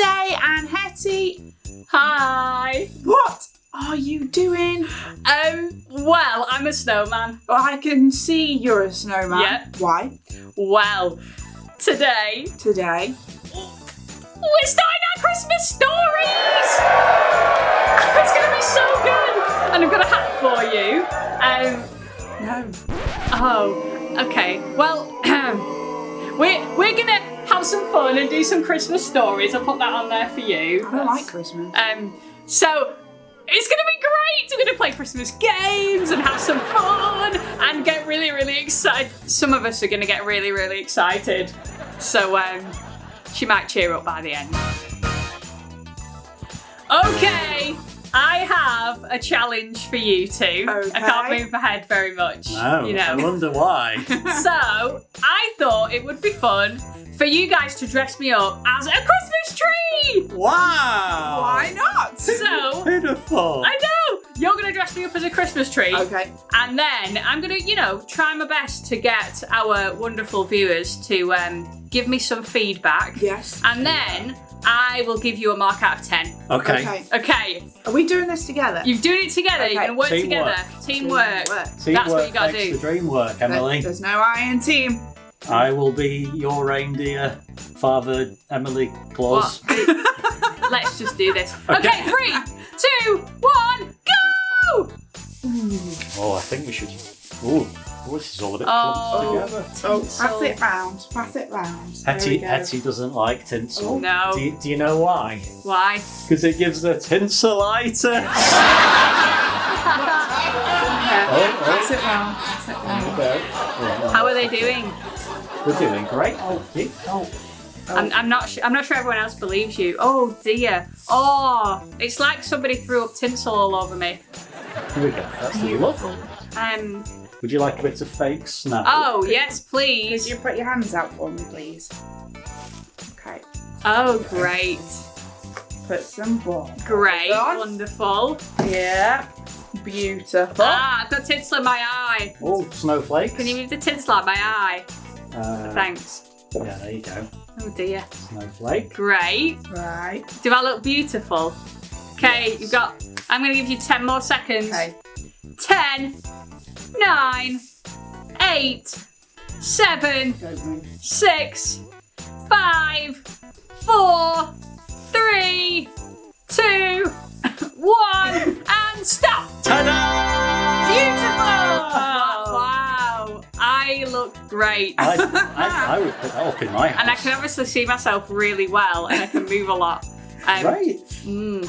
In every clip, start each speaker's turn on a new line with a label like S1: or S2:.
S1: today. And Hettie,
S2: Hi.
S1: what are you doing?
S2: Well, I'm a snowman.
S1: Well, I can see you're a snowman.
S2: Yeah.
S1: Why?
S2: Well, today
S1: Today.
S2: we're starting our Christmas stories. It's gonna be so good, and I've got a hat for you.
S1: No.
S2: Oh, okay. Well, we're gonna have some fun and do some Christmas stories. I'll put that on there for you.
S1: I don't like Christmas.
S2: So it's gonna be great. We're gonna play Christmas games and have some fun and get really, really excited. Some of us are gonna get really, really excited. So she might cheer up by the end. Okay, I have a challenge for you two.
S1: Okay.
S2: I can't move ahead very much.
S3: No,
S2: you know.
S3: I wonder why.
S2: So I thought it would be fun for you guys to dress me up as a Christmas tree.
S3: Wow!
S1: Why not?
S2: So
S3: Pitiful.
S2: I know you're gonna dress me up as a Christmas tree.
S1: Okay.
S2: And then I'm gonna, try my best to get our wonderful viewers to give me some feedback.
S1: Yes.
S2: And then I will give you a mark out of 10.
S3: Okay.
S2: Okay.
S1: Are we doing this together?
S2: You're doing it together.
S1: Okay.
S2: You're gonna work
S3: Teamwork.
S2: together. Teamwork.
S1: Teamwork.
S2: That's what you gotta
S3: makes
S2: do.
S3: the dream work, Emily.
S1: There's no I in team.
S3: I will be your reindeer, Father Emily Claus.
S2: What? Let's just do this. Okay, 3, 2, 1, go!
S3: Oh, I think we should. Oh, this is all a bit
S2: Oh.
S3: clumped together.
S1: Oh, pass it round. Pass it round.
S3: Hettie doesn't like tinsel.
S2: No.
S3: Do you know why?
S2: Why?
S3: Because it gives the tinselitis.
S1: Pass it round. Pass it round.
S2: How are they doing?
S3: We're doing great. Oh,
S2: I'm not sure everyone else believes you. Oh dear. Oh, it's like somebody threw up tinsel all over me.
S3: Here we go. That's lovely. Would you like a bit of fake snow?
S2: Oh yes,
S1: Could
S2: please.
S1: you put your hands out for me, please? Okay.
S2: Oh great.
S1: Put some balls.
S2: Great.
S1: on.
S2: Wonderful.
S1: Yeah. Beautiful.
S2: Ah, I've got tinsel in my eye.
S3: Oh, snowflakes.
S2: Can you move the tinsel out my eye? Thanks.
S3: Yeah, there you go.
S2: Oh dear.
S3: Snowflake.
S2: Great.
S1: Right.
S2: Do I look beautiful? Okay, you've got. I'm going to give you 10 more seconds.
S1: Okay.
S2: 10, 9, 8, 7,
S1: Don't move.
S2: 6, 5, 4, 3, 2, 1, and stop.
S3: Ta-da!
S2: Beautiful! Wow, I look great.
S3: I would put that up in my house.
S2: And I can obviously see myself really well, and I can move a lot.
S3: Right.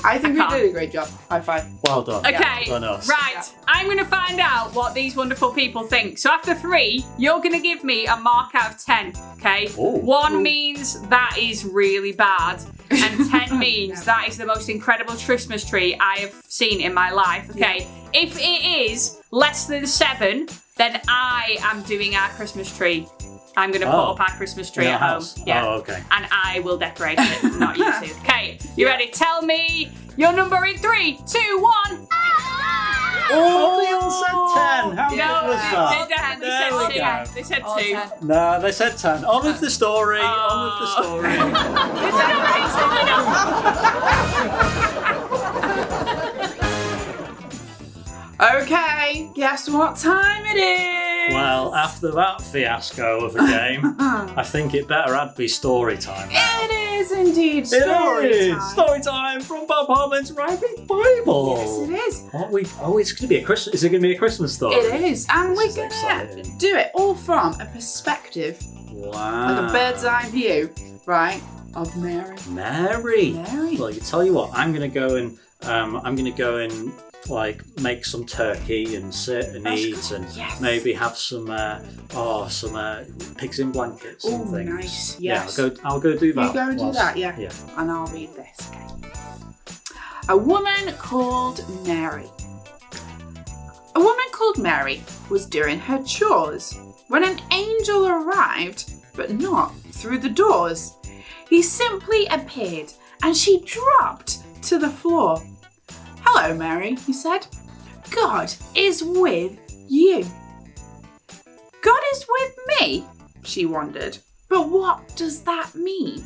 S1: I think we
S2: can't.
S1: did a great job. High five.
S3: Well done.
S2: Okay,
S3: Well done us.
S2: right. I'm going to find out what these wonderful people think. So after 3, you're going to give me a mark out of 10, okay?
S3: Ooh.
S2: 1 means that is really bad, and 10 means that is the most incredible Christmas tree I have seen in my life, okay? If it is less than 7, then I am doing our Christmas tree. I'm going to put up our Christmas tree
S3: In
S2: at
S3: our
S2: home.
S3: house?
S2: Yeah.
S3: Oh, okay.
S2: And I will decorate it, not you two. Okay, you ready? Tell me your number in 3, 2, 1.
S3: Oh, they all said 10. How good
S2: No,
S3: was that?
S2: they
S3: There we
S2: said
S3: go.
S2: 2. They said
S1: All
S2: 2.
S1: 10.
S3: No, they said 10. On with the story. On with the story.
S1: Okay. Guess what time it is?
S3: Well, after that fiasco of a game, I think it better had be story time.
S1: It is indeed story
S3: It is
S1: time.
S3: story time from Bob Harmon's Writing Bible.
S1: Yes, it is.
S3: Aren't we? Oh, it's going to be a Christmas. Is it going to be a Christmas story?
S1: It is, and
S3: This
S1: we're
S3: is
S1: gonna
S3: exciting.
S1: do it all from a perspective,
S3: Wow.
S1: like a bird's eye view, right, of Mary.
S3: Mary.
S1: Mary.
S3: Well, you tell you what. I'm going to go and like make some turkey and sit and
S1: That's
S3: eat
S1: good.
S3: and
S1: Yes.
S3: maybe have some pigs in blankets and
S1: Oh,
S3: things.
S1: nice.
S3: Yeah,
S1: Yes.
S3: I'll go do that.
S1: You go and do
S3: whilst-
S1: that, yeah.
S3: Yeah.
S1: And I'll read this. Okay. A woman called Mary. A woman called Mary was doing her chores when an angel arrived, but not through the doors. He simply appeared and she dropped to the floor. "Hello, Mary," he said. "God is with you." "God is with me?" she wondered. "But what does that mean?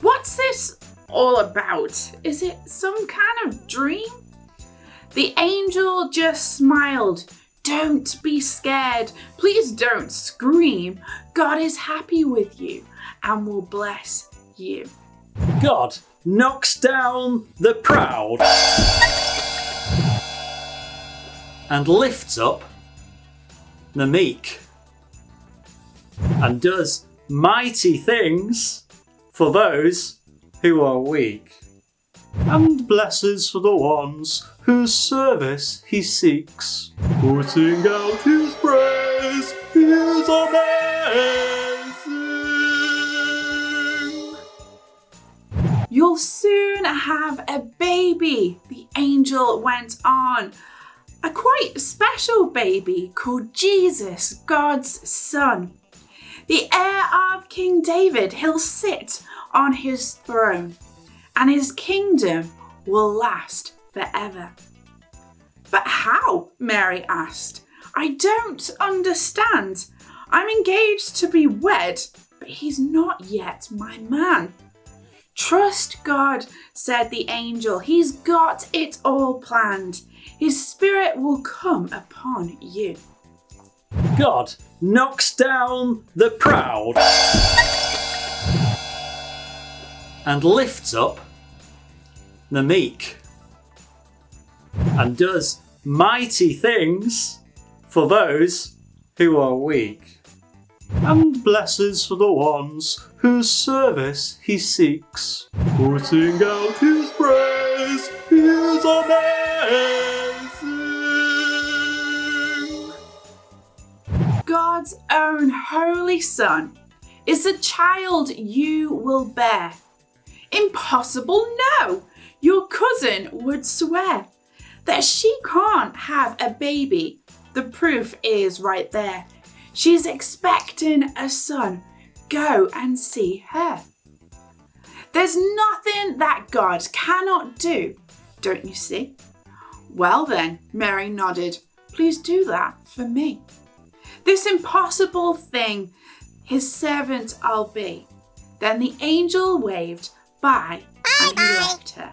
S1: What's this all about? Is it some kind of dream? The angel just smiled. Don't be scared. Please don't scream. God is happy with you and will bless you.
S3: God knocks down the proud and lifts up the meek and does mighty things for those who are weak and blesses for the ones whose service he seeks. Putting out his praise, he is amazing.
S1: You'll soon have a baby, the angel went on. A quite special baby called Jesus, God's son. The heir of King David, he'll sit on his throne, and his kingdom will last forever. But how? Mary asked. I don't understand. I'm engaged to be wed, but he's not yet my man. Trust God, said the angel. He's got it all planned. His spirit will come upon you.
S3: God knocks down the proud and lifts up the meek and does mighty things for those who are weak and blesses for the ones whose service he seeks. Putting out his praise, he is amazing.
S1: God's own holy son is the child you will bear. Impossible? No! Your cousin would swear that she can't have a baby. The proof is right there. She's expecting a son. Go and see her. There's nothing that God cannot do, don't you see? Well then, Mary nodded. Please do that for me. This impossible thing, his servant I'll be. Then the angel waved bye and he left her.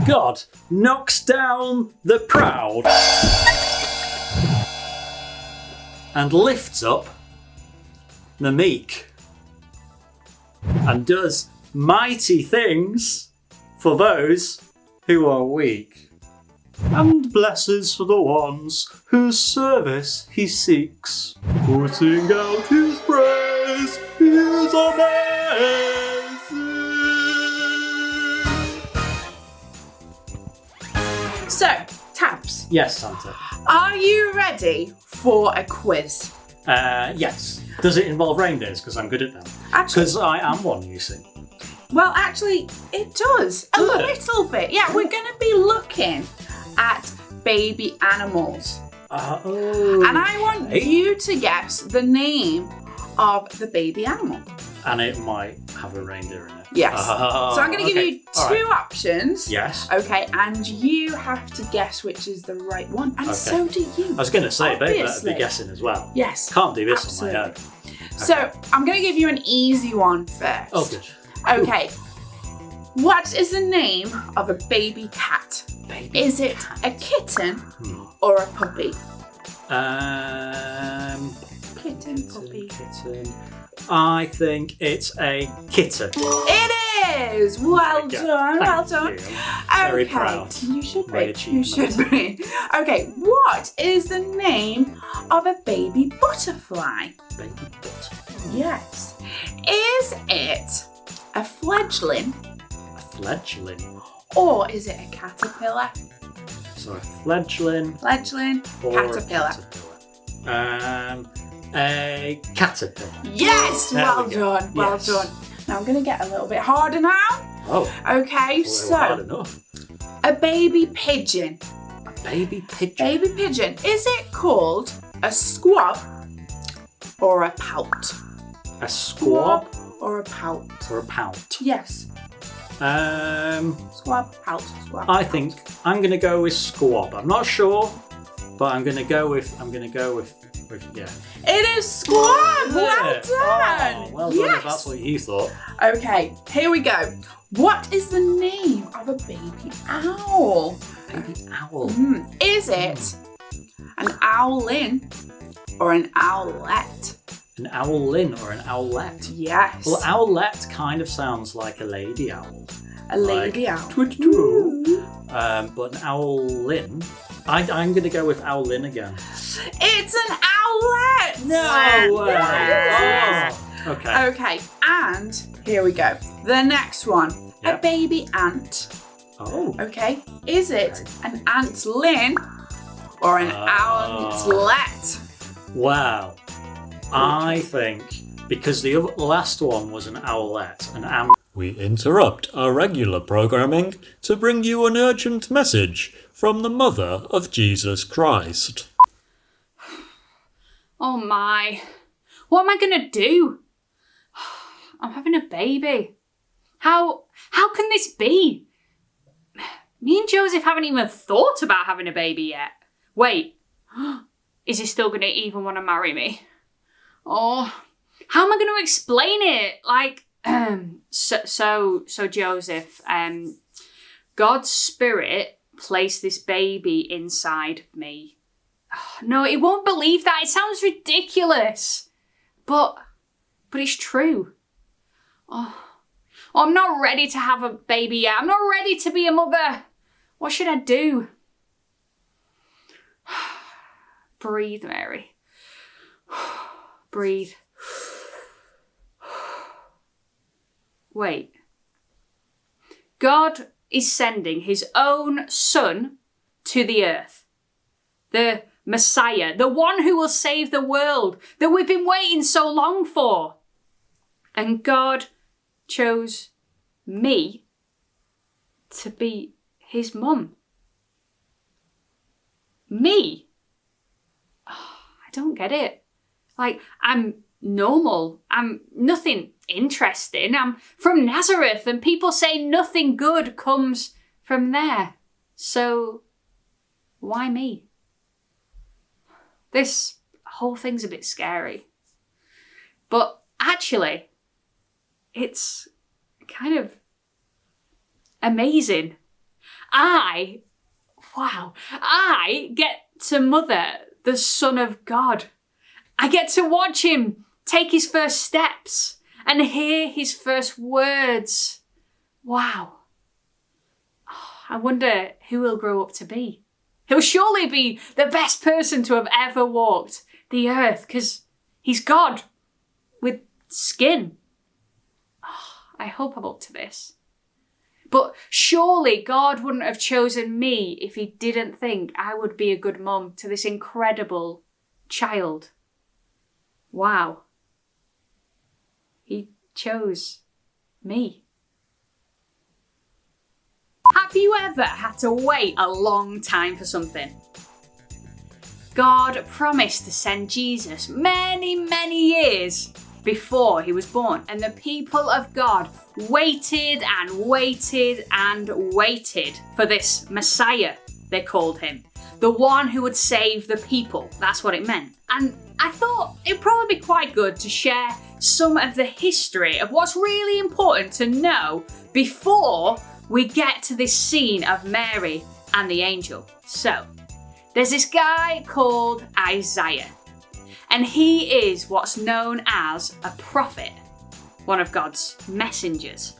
S3: God knocks down the proud and lifts up the meek and does mighty things for those who are weak and blesses for the ones whose service he seeks. Putting out his praise, he is amazing.
S1: So, Tabz,
S3: Yes, Santa.
S1: are you ready for a quiz?
S3: Yes. Does it involve reindeers? Because I'm good at them.
S1: Actually,
S3: Because I am one, you see.
S1: well, actually, it does. A
S3: Does it?
S1: little bit. Yeah, we're going to be looking at baby animals.
S3: Oh.
S1: And I want you to guess the name of the baby animal.
S3: And it might have a reindeer in it.
S1: Yes.
S3: Oh,
S1: So I'm going to give
S3: okay.
S1: you
S3: All
S1: two
S3: right.
S1: options.
S3: Yes.
S1: Okay, and you have to guess which is the right one. And
S3: Okay.
S1: so do you.
S3: I was going to say, they better
S1: Obviously.
S3: be guessing as well.
S1: Yes.
S3: Can't do this
S1: absolutely.
S3: on my own.
S1: So I'm going to give you an easy one first.
S3: Oh, good.
S1: Okay. What is the name of a baby cat?
S3: Baby
S1: Is it a kitten or a puppy? Kitten, puppy.
S3: Kitten. I think it's a kitten.
S1: It is! Well
S3: There we go.
S1: done, well
S3: Thank
S1: done.
S3: you. I'm very
S1: Okay,
S3: proud.
S1: you should
S3: My
S1: be. You should
S3: achievement.
S1: be. Okay, what is the name of a baby butterfly?
S3: Baby butterfly.
S1: Yes. Is it a fledgling
S3: A fledgling.
S1: or is it a caterpillar?
S3: So a fledgling
S1: Fledgling,
S3: or
S1: caterpillar.
S3: a caterpillar. A caterpillar.
S1: Yes,
S3: There
S1: well
S3: we go.
S1: done, well
S3: Yes.
S1: done. Now I'm going to get a little bit harder now.
S3: Oh,
S1: Okay,
S3: well, hard
S1: so
S3: enough.
S1: a baby pigeon.
S3: A baby pigeon.
S1: Baby pigeon, is it called a squab or a pout?
S3: A squab
S1: or a pout?
S3: or a pout.
S1: Yes, squab, pout, squab.
S3: I think I'm going to go with squab. I'm not sure, but I'm going to go with Yeah.
S1: It is SQUAB. Well done.
S3: Oh, well done if that's what you thought.
S1: Okay, here we go. What is the name of a baby owl?
S3: Baby owl.
S1: Is it an owlin or an owlet?
S3: An owlin or an owlet?
S1: Yes.
S3: Well, owlet kind of sounds like a lady owl.
S1: A lady owl.
S3: Twit-twoo. But an owlin, I'm going to go with owlin again.
S1: It's an owlet.
S3: No way.
S1: Yes.
S3: Oh, okay.
S1: Okay, and here we go. The next one.
S3: Yep.
S1: A baby ant.
S3: Oh.
S1: Okay, is it an antlin or an owlet?
S3: Wow. I think because the last one was an owlet,
S4: We interrupt our regular programming to bring you an urgent message from the Mother of Jesus Christ.
S2: Oh my. What am I going to do? I'm having a baby. How can this be? Me and Joseph haven't even thought about having a baby yet. Wait, is he still going to even want to marry me? Oh, how am I going to explain it? Like, so Joseph, God's Spirit placed this baby inside of me. No, he won't believe that. It sounds ridiculous. But it's true. Oh, I'm not ready to have a baby yet. I'm not ready to be a mother. What should I do? Breathe, Mary. Breathe. Wait. God is sending his own son to the earth. The Messiah, the one who will save the world that we've been waiting so long for. And God chose me to be his mum. Me? Oh, I don't get it. Like, I'm normal. I'm nothing interesting. I'm from Nazareth and people say nothing good comes from there. So, why me? This whole thing's a bit scary. But actually, it's kind of amazing. I get to mother the Son of God. I get to watch him take his first steps and hear his first words. Wow. Oh, I wonder who he'll grow up to be. He'll surely be the best person to have ever walked the earth because he's God with skin. Oh, I hope I'm up to this. But surely God wouldn't have chosen me if he didn't think I would be a good mum to this incredible child. Wow. He chose me. Have you ever had to wait a long time for something? God promised to send Jesus many, many years before he was born, and the people of God waited and waited and waited for this Messiah, they called him. The one who would save the people. That's what it meant. And I thought it'd probably be quite good to share some of the history of what's really important to know before we get to this scene of Mary and the angel. So, there's this guy called Isaiah, and he is what's known as a prophet, one of God's messengers.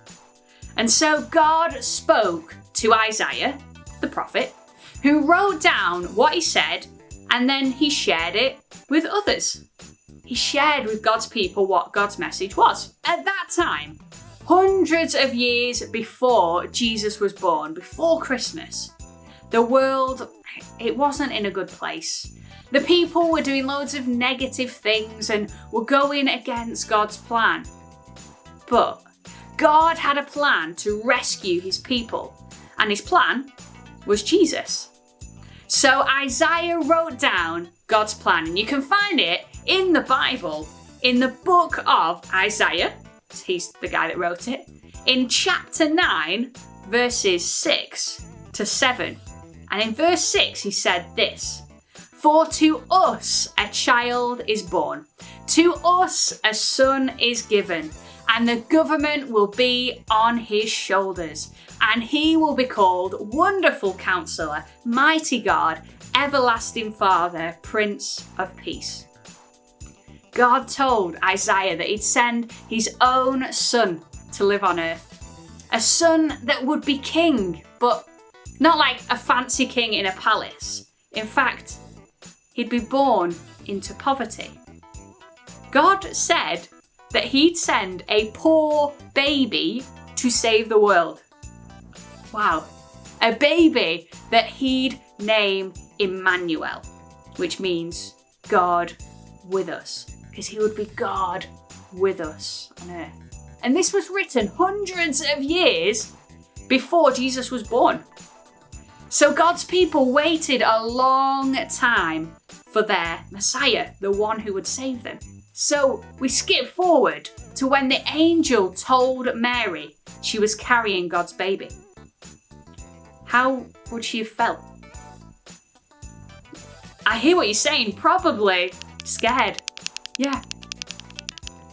S2: And so God spoke to Isaiah, the prophet, who wrote down what he said, and then he shared it with others. He shared with God's people what God's message was. At that time, hundreds of years before Jesus was born, before Christmas, the world, it wasn't in a good place. The people were doing loads of negative things and were going against God's plan. But God had a plan to rescue his people, and his plan was Jesus. So Isaiah wrote down God's plan, and you can find it in the Bible, in the book of Isaiah. He's the guy that wrote it. In chapter 9, verses 6 to 7. And in verse 6, he said this: For to us a child is born, to us a son is given, and the government will be on his shoulders, and he will be called Wonderful Counselor, Mighty God, Everlasting Father, Prince of Peace. God told Isaiah that he'd send his own son to live on earth. A son that would be king, but not like a fancy king in a palace. In fact, he'd be born into poverty. God said that he'd send a poor baby to save the world. Wow. A baby that he'd name Emmanuel, which means God with us, because he would be God with us on earth. And this was written hundreds of years before Jesus was born. So God's people waited a long time for their Messiah, the one who would save them. So we skip forward to when the angel told Mary she was carrying God's baby. How would she have felt? I hear what you're saying, probably scared. Yeah.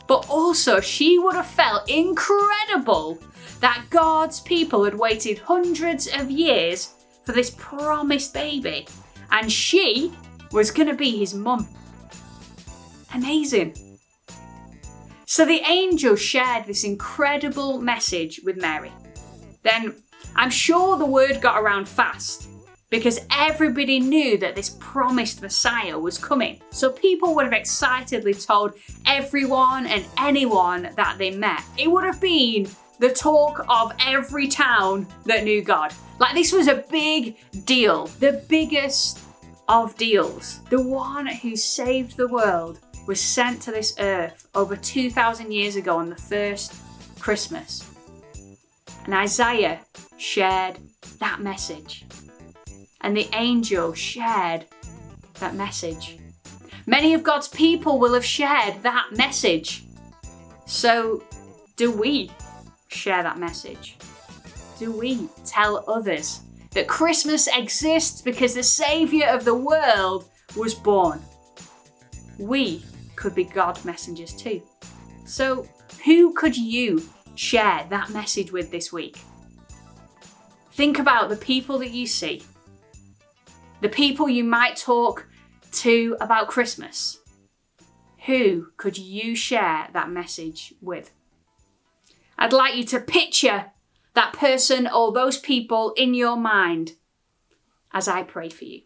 S2: But also she would have felt incredible that God's people had waited hundreds of years for this promised baby, and she was going to be his mum. Amazing. So the angel shared this incredible message with Mary. Then I'm sure the word got around fast because everybody knew that this promised Messiah was coming. So people would have excitedly told everyone and anyone that they met. It would have been the talk of every town that knew God. Like, this was a big deal, the biggest of deals. The one who saved the world was sent to this earth over 2,000 years ago on the first Christmas. And Isaiah shared that message. And the angel shared that message. Many of God's people will have shared that message. So, do we share that message? Do we tell others that Christmas exists because the Saviour of the world was born? We could be God messengers too. So, who could you share that message with this week? Think about the people that you see, the people you might talk to about Christmas. Who could you share that message with? I'd like you to picture that person or those people in your mind as I pray for you.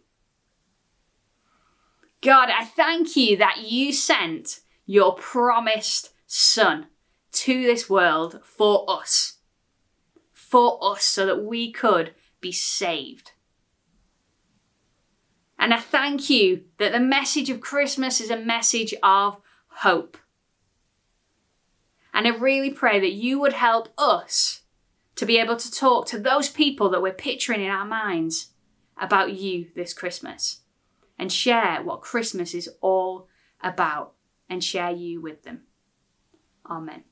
S2: God, I thank you that you sent your promised Son to this world for us so that we could be saved. And I thank you that the message of Christmas is a message of hope. And I really pray that you would help us to be able to talk to those people that we're picturing in our minds about you this Christmas and share what Christmas is all about and share you with them. Amen.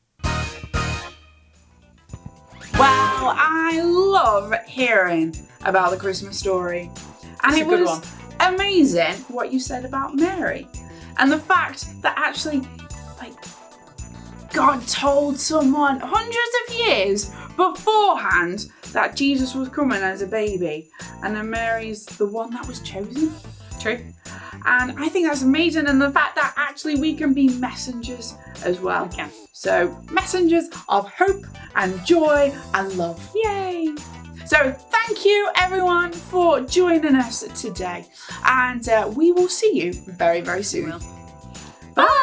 S1: Wow, I love hearing about the Christmas story. And it was amazing what you said about Mary. And the fact that actually, God told someone hundreds of years beforehand that Jesus was coming as a baby. And then Mary's the one that was chosen.
S2: True.
S1: And I think that's amazing. And the fact that actually we can be messengers as well.
S2: We can.
S1: So, messengers of hope and joy and love. Yay! So, thank you everyone for joining us today. And we will see you very, very soon.
S2: We will.
S1: Bye!